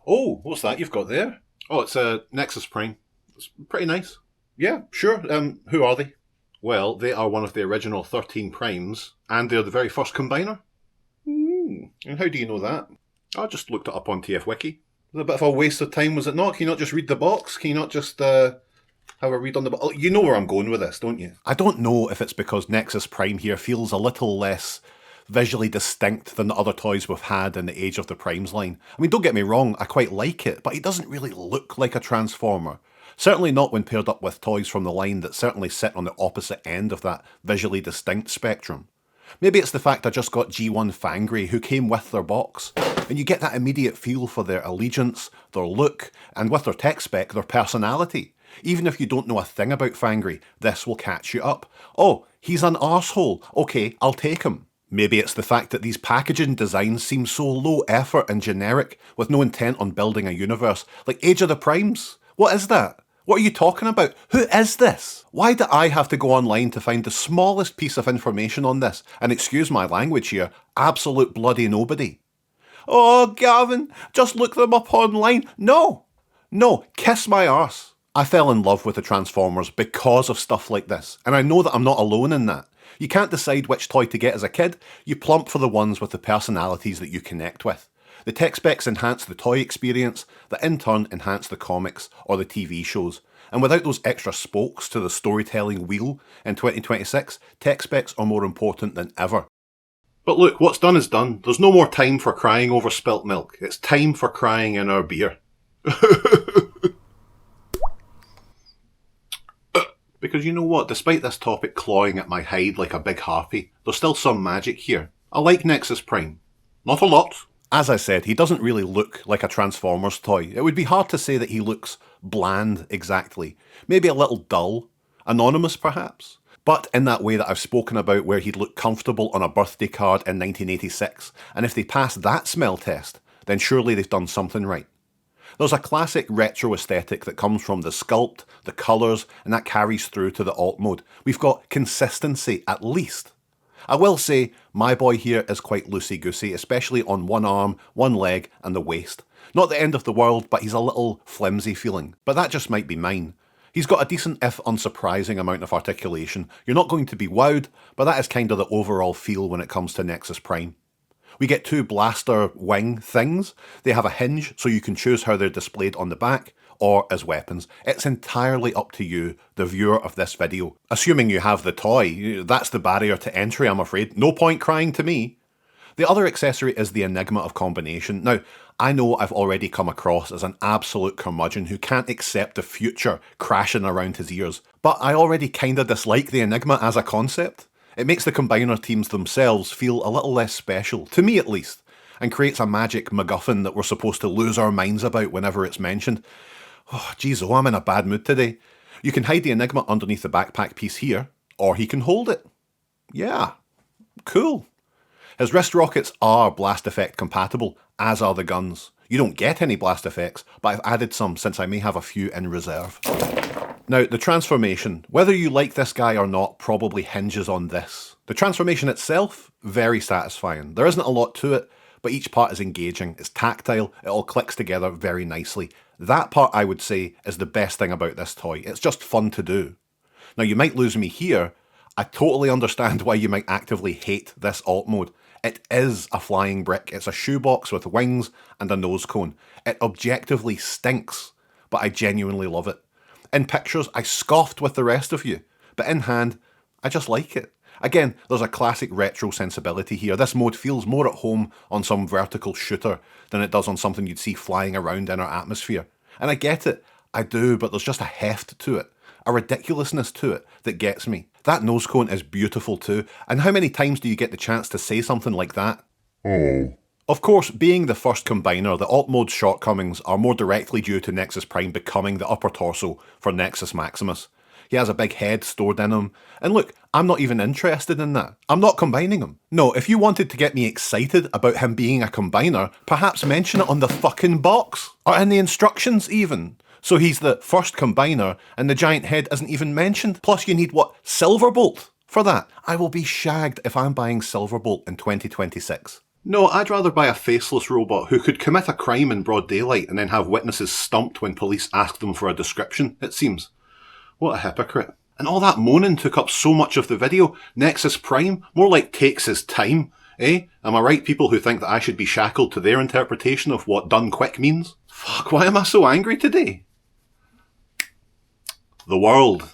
Oh, what's that you've got there? Oh, it's a Nexus Prime. It's pretty nice. Yeah, sure. Who are they? Well, they are one of the original 13 primes, and they're the very first combiner. And how do you know that? I just looked it up on TF Wiki. It was a bit of a waste of time, was it not? Can you not just read the box? Can you not just have a read on the box? Oh, you know where I'm going with this, don't you? I don't know if it's because Nexus Prime here feels a little less visually distinct than the other toys we've had in the Age of the Primes line. I mean, don't get me wrong, I quite like it, but it doesn't really look like a Transformer. Certainly not when paired up with toys from the line that certainly sit on the opposite end of that visually distinct spectrum. Maybe it's the fact I just got G1 Fangry, who came with their box, and you get that immediate feel for their allegiance, their look, and with their tech spec, their personality. Even if you don't know a thing about Fangry, this will catch you up. Oh, he's an arsehole. Okay, I'll take him. Maybe it's the fact that these packaging designs seem so low effort and generic, with no intent on building a universe, like Age of the Primes. What is that? What are you talking about? Who is this? Why do I have to go online to find the smallest piece of information on this? And excuse my language here, absolute bloody nobody. Oh, Gavin, just look them up online. No, kiss my arse. I fell in love with the Transformers because of stuff like this, and I know that I'm not alone in that. You can't decide which toy to get as a kid, you plump for the ones with the personalities that you connect with. The tech specs enhance the toy experience, that in turn enhance the comics or the TV shows. And without those extra spokes to the storytelling wheel in 2026, tech specs are more important than ever. But look, what's done is done. There's no more time for crying over spilt milk. It's time for crying in our beer. Because you know what, despite this topic clawing at my hide like a big harpy, there's still some magic here. I like Nexus Prime. Not a lot. As I said, he doesn't really look like a Transformers toy. It would be hard to say that he looks bland exactly. Maybe a little dull. Anonymous perhaps. But in that way that I've spoken about where he'd look comfortable on a birthday card in 1986, and if they pass that smell test, then surely they've done something right. There's a classic retro aesthetic that comes from the sculpt, the colours, and that carries through to the alt mode. We've got consistency at least. I will say, my boy here is quite loosey-goosey, especially on one arm, one leg, and the waist. Not the end of the world, but he's a little flimsy feeling. But that just might be mine. He's got a decent if unsurprising amount of articulation. You're not going to be wowed, but that is kind of the overall feel when it comes to Nexus Prime. We get two blaster wing things. They have a hinge, so you can choose how they're displayed on the back, or as weapons. It's entirely up to you, the viewer of this video. Assuming you have the toy, that's the barrier to entry, I'm afraid. No point crying to me. The other accessory is the enigma of combination. Now, I know I've already come across as an absolute curmudgeon who can't accept the future crashing around his ears, but I already kinda dislike the enigma as a concept. It makes the combiner teams themselves feel a little less special, to me at least, and creates a magic MacGuffin that we're supposed to lose our minds about whenever it's mentioned. Oh, geez, I'm in a bad mood today. You can hide the enigma underneath the backpack piece here, or he can hold it. Yeah, cool. His wrist rockets are blast effect compatible, as are the guns. You don't get any blast effects, but I've added some since I may have a few in reserve. Now, the transformation, whether you like this guy or not, probably hinges on this. The transformation itself, very satisfying. There isn't a lot to it, but each part is engaging, it's tactile, it all clicks together very nicely. That part, I would say, is the best thing about this toy. It's just fun to do. Now, you might lose me here. I totally understand why you might actively hate this alt mode. It is a flying brick. It's a shoebox with wings and a nose cone. It objectively stinks, but I genuinely love it. In pictures, I scoffed with the rest of you, but in hand, I just like it. Again, there's a classic retro sensibility here. This mode feels more at home on some vertical shooter than it does on something you'd see flying around in our atmosphere. And I get it, I do, but there's just a heft to it, a ridiculousness to it that gets me. That nose cone is beautiful too, and how many times do you get the chance to say something like that? Oh. Of course, being the first combiner, the alt mode's shortcomings are more directly due to Nexus Prime becoming the upper torso for Nexus Maximus. He has a big head stored in him, and look, I'm not even interested in that. I'm not combining him. No, if you wanted to get me excited about him being a combiner, perhaps mention it on the fucking box, or in the instructions even. So he's the first combiner, and the giant head isn't even mentioned. Plus you need, what, Silverbolt for that? I will be shagged if I'm buying Silverbolt in 2026. No, I'd rather buy a faceless robot who could commit a crime in broad daylight and then have witnesses stumped when police ask them for a description, it seems. What a hypocrite. And all that moaning took up so much of the video. Nexus Prime? More like takes his time. Eh? Am I right, people who think that I should be shackled to their interpretation of what done quick means? Fuck, why am I so angry today? The world.